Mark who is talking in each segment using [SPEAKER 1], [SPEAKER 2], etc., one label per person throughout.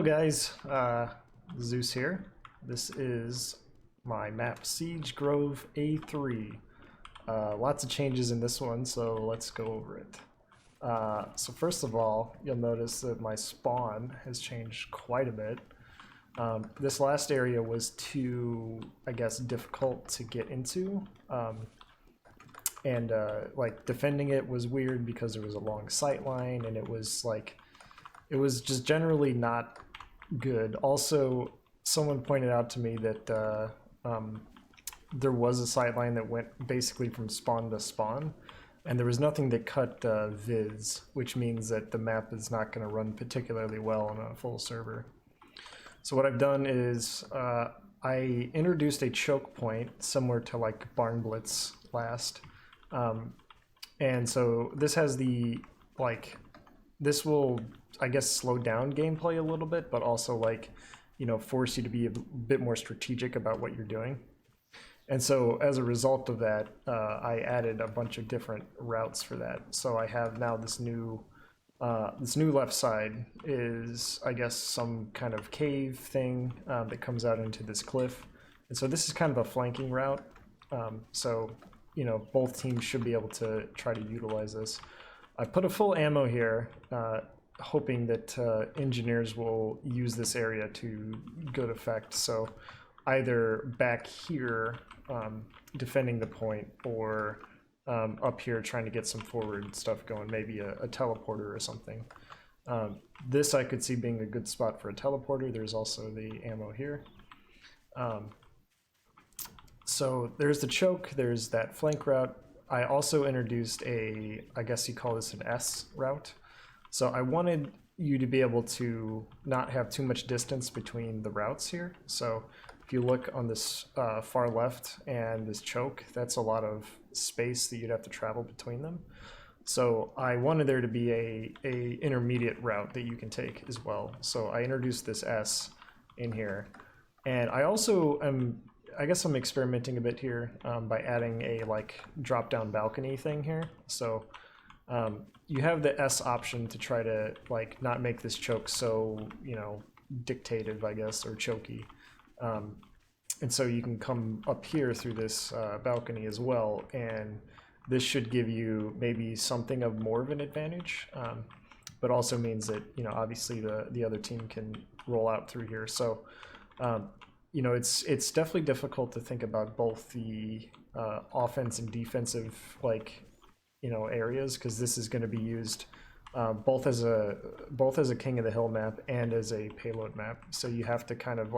[SPEAKER 1] Hello guys, Zeus here. This is my map Siege Grove A3. Lots of changes in this one, so let's go over it. So first of all, you'll notice that my spawn has changed quite a bit. This last area was too, I guess, difficult to get into. Like defending it was weird because there was a long sight line and it was just generally not good. Also, someone pointed out to me that there was a sight line that went basically from spawn to spawn, and there was nothing that cut viz, which means that the map is not going to run particularly well on a full server. So what I've done is I introduced a choke point similar to like Barn Blitz last, and so this has the this will, I guess, slow down gameplay a little bit, but also force you to be a bit more strategic about what you're doing. And so as a result of that, I added a bunch of different routes for that. So I have now this new left side is, I guess, some kind of cave thing that comes out into this cliff. And so this is kind of a flanking route. So, both teams should be able to try to utilize this. I put a full ammo here, hoping that engineers will use this area to good effect. So either back here defending the point, or up here trying to get some forward stuff going, maybe a teleporter or something. This I could see being a good spot for a teleporter. There's also the ammo here. So there's the choke, there's that flank route. I also introduced I guess you call this an S route. So I wanted you to be able to not have too much distance between the routes here. So if you look on this far left and this choke, that's a lot of space that you'd have to travel between them. So I wanted there to be a intermediate route that you can take as well. So I introduced this S in here. And I also I guess I'm experimenting a bit here by adding a drop-down balcony thing here. So you have the S option to try to not make this choke so dictative, I guess, or choky. And so you can come up here through this balcony as well, and this should give you maybe something of more of an advantage, but also means that obviously the other team can roll out through here. So it's definitely difficult to think about both the offense and defensive areas, because this is going to be used both as a King of the Hill map and as a payload map. So you have to kind of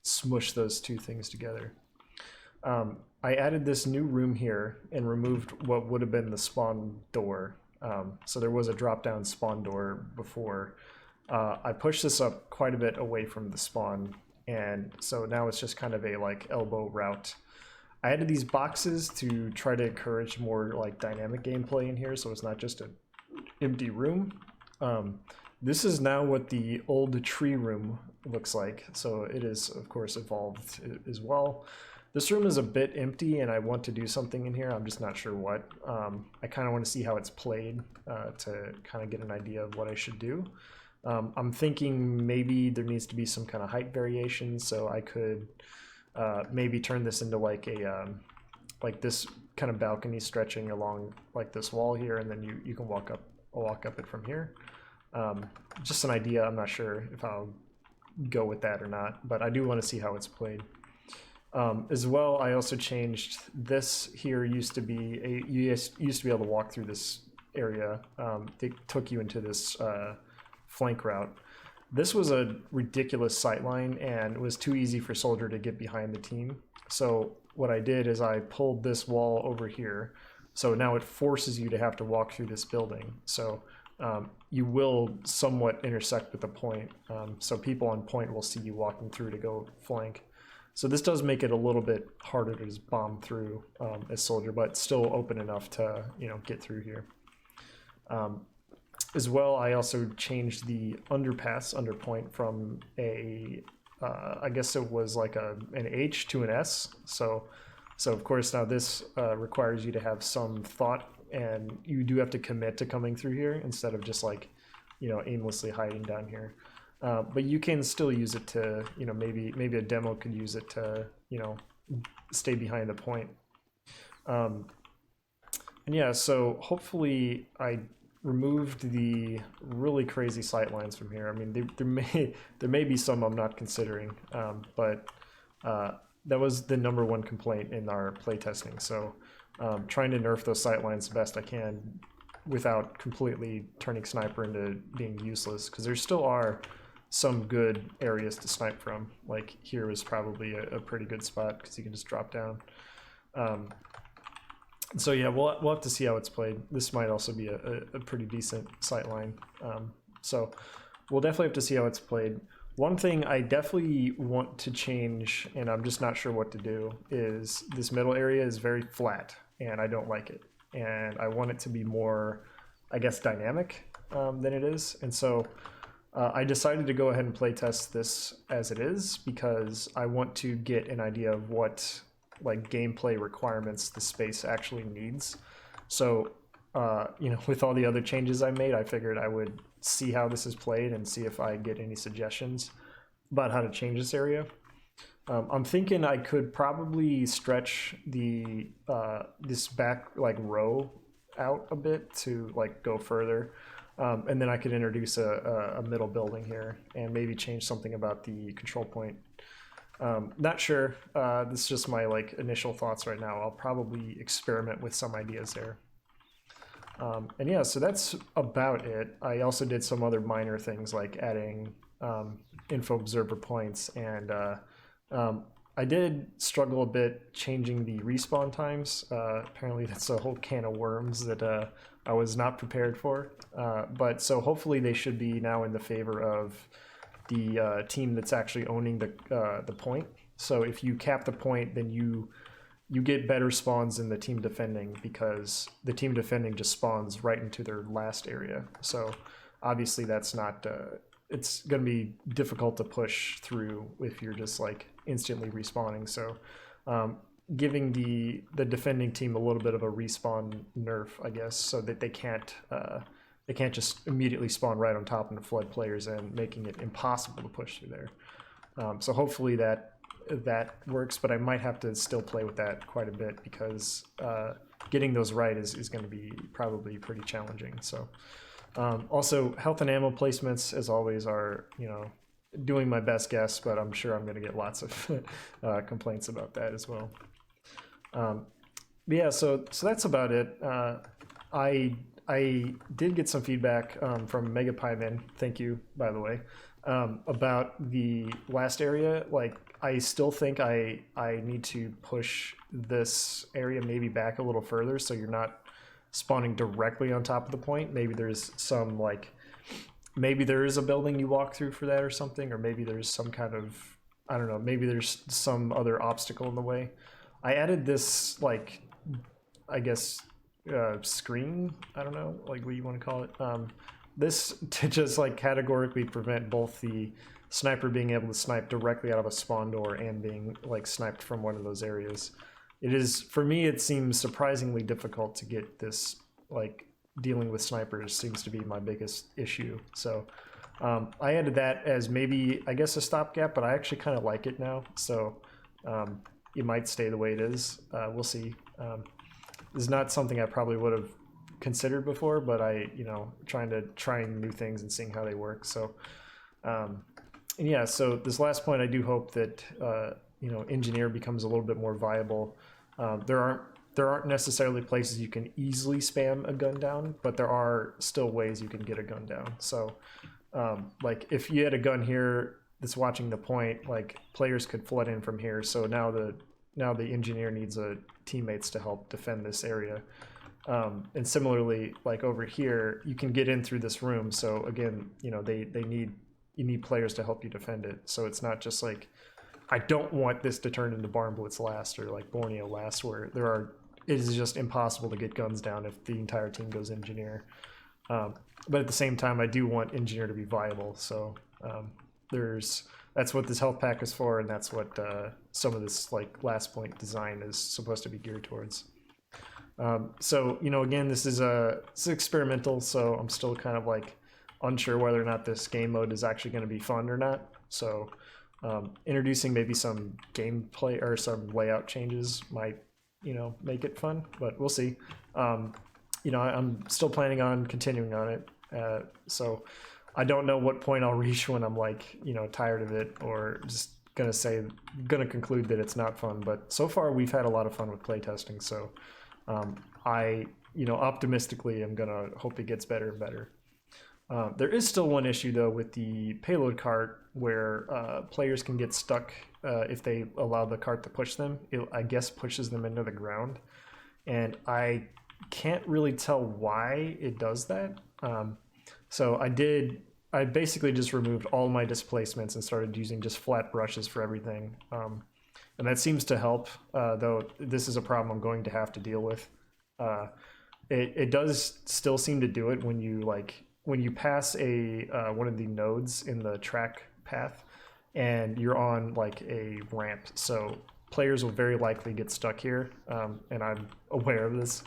[SPEAKER 1] smush those two things together. I added this new room here and removed what would have been the spawn door. So there was a drop-down spawn door before. I pushed this up quite a bit away from the spawn, and so now it's just kind of a elbow route. I added these boxes to try to encourage more dynamic gameplay in here, so it's not just an empty room. This is now what the old tree room looks like, so it is of course evolved as well. This room is a bit empty and I want to do something in here. I'm just not sure what. I kind of want to see how it's played to kind of get an idea of what I should do. I'm thinking maybe there needs to be some kind of height variation, so I could maybe turn this into this kind of balcony stretching along this wall here, and then you can walk up it from here. Just an idea. I'm not sure if I'll go with that or not, but I do want to see how it's played. As well, I also changed this here. Used to be you used to be able to walk through this area. It took you into this flank route. This was a ridiculous sightline, and it was too easy for Soldier to get behind the team. So what I did is I pulled this wall over here. So now it forces you to have to walk through this building. So you will somewhat intersect with the point. So people on point will see you walking through to go flank. So this does make it a little bit harder to just bomb through as Soldier, but still open enough to get through here. As well, I also changed the underpass under point from I guess it was an H to an S. So of course now this requires you to have some thought, and you do have to commit to coming through here instead of just aimlessly hiding down here. but you can still use it to, you know, maybe a demo could use it to, you know, stay behind the point. And yeah, so hopefully I removed the really crazy sightlines from here. I mean, there may be some I'm not considering, but that was the #1 complaint in our playtesting. So trying to nerf those sightlines the best I can without completely turning sniper into being useless, because there still are some good areas to snipe from. Like here is probably a pretty good spot because you can just drop down. So yeah, we'll have to see how it's played. This might also be a pretty decent sightline. So we'll definitely have to see how it's played. One thing I definitely want to change, and I'm just not sure what to do, is this middle area is very flat, and I don't like it. And I want it to be more, I guess, dynamic than it is. And so I decided to go ahead and play test this as it is, because I want to get an idea of what like gameplay requirements the space actually needs. So you know, with all the other changes I made, I figured I would see how this is played and see if I get any suggestions about how to change this area. I'm thinking I could probably stretch the this back like row out a bit to like go further, and then I could introduce a middle building here and maybe change something about the control point. Not sure. This is just my like initial thoughts right now. I'll probably experiment with some ideas there. And yeah, so that's about it. I also did some other minor things like adding info observer points, and I did struggle a bit changing the respawn times. Apparently that's a whole can of worms that I was not prepared for. But so hopefully they should be now in the favor of the team that's actually owning the point. So if you cap the point, then you get better spawns than the team defending, because the team defending just spawns right into their last area. So obviously that's not, it's going to be difficult to push through if you're just like instantly respawning. So giving the defending team a little bit of a respawn nerf, I guess, so that they can't just immediately spawn right on top and flood players, and making it impossible to push through there. So hopefully that works, but I might have to still play with that quite a bit, because getting those right is going to be probably pretty challenging. So also health and ammo placements, as always, are, you know, doing my best guess, but I'm sure I'm going to get lots of complaints about that as well. Yeah, so that's about it. I did get some feedback from MegaPyman, thank you, by the way, about the last area. Like, I still think I need to push this area maybe back a little further, so you're not spawning directly on top of the point. Maybe there's some, like, maybe there is a building you walk through for that or something, or maybe there's some kind of, I don't know, maybe there's some other obstacle in the way. I added this, like, I guess, screen, I don't know, like what you want to call it, this to just like categorically prevent both the sniper being able to snipe directly out of a spawn door and being like sniped from one of those areas. It is, for me, it seems surprisingly difficult to get this, like dealing with snipers seems to be my biggest issue. So I added that as maybe, I guess, a stopgap, but I actually kind of like it now, so it might stay the way it is. We'll see. Is not something I probably would have considered before, but I, you know, trying new things and seeing how they work. So, and yeah, so this last point, I do hope that, you know, engineer becomes a little bit more viable. There aren't necessarily places you can easily spam a gun down, but there are still ways you can get a gun down. So, like if you had a gun here that's watching the point, like players could flood in from here. So now the engineer needs teammates to help defend this area. And similarly, like over here, you can get in through this room. So again, you know, you need players to help you defend it. So it's not just like, I don't want this to turn into Barn Blitz last or like Borneo last, where it is just impossible to get guns down if the entire team goes engineer. But at the same time, I do want engineer to be viable. So that's what this health pack is for, and that's what some of this like last point design is supposed to be geared towards. So, you know, again, this is experimental, so I'm still kind of like unsure whether or not this game mode is actually going to be fun or not. So introducing maybe some gameplay or some layout changes might, make it fun, but we'll see. I'm still planning on continuing on it. So I don't know what point I'll reach when I'm like, tired of it, or just gonna conclude that it's not fun. But so far we've had a lot of fun with playtesting. So I, optimistically am gonna hope it gets better and better. There is still one issue though with the payload cart where players can get stuck if they allow the cart to push them. It, I guess, pushes them into the ground, and I can't really tell why it does that. So I basically just removed all my displacements and started using just flat brushes for everything. And that seems to help, though this is a problem I'm going to have to deal with. It does still seem to do it when you pass one of the nodes in the track path and you're on like a ramp. So players will very likely get stuck here, and I'm aware of this.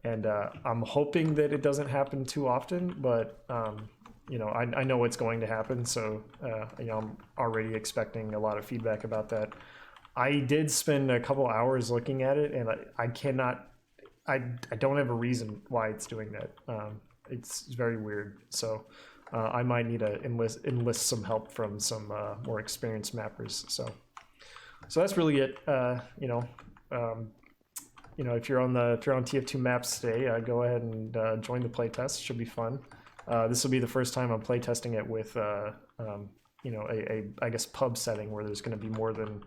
[SPEAKER 1] And I'm hoping that it doesn't happen too often, but I know it's going to happen, so I'm already expecting a lot of feedback about that. I did spend a couple hours looking at it, and I don't have a reason why it's doing that. It's very weird, so I might need to enlist some help from some more experienced mappers. So that's really it. If you're on TF2 maps today, go ahead and join the playtest. Should be fun. This will be the first time I'm playtesting it with I guess pub setting where there's going to be more than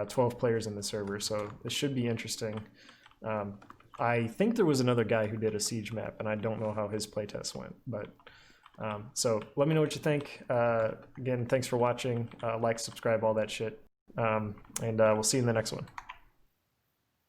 [SPEAKER 1] 12 players in the server. So this should be interesting. I think there was another guy who did a siege map, and I don't know how his playtest went. But so let me know what you think. Again, thanks for watching. Like, subscribe, all that shit. And we'll see you in the next one.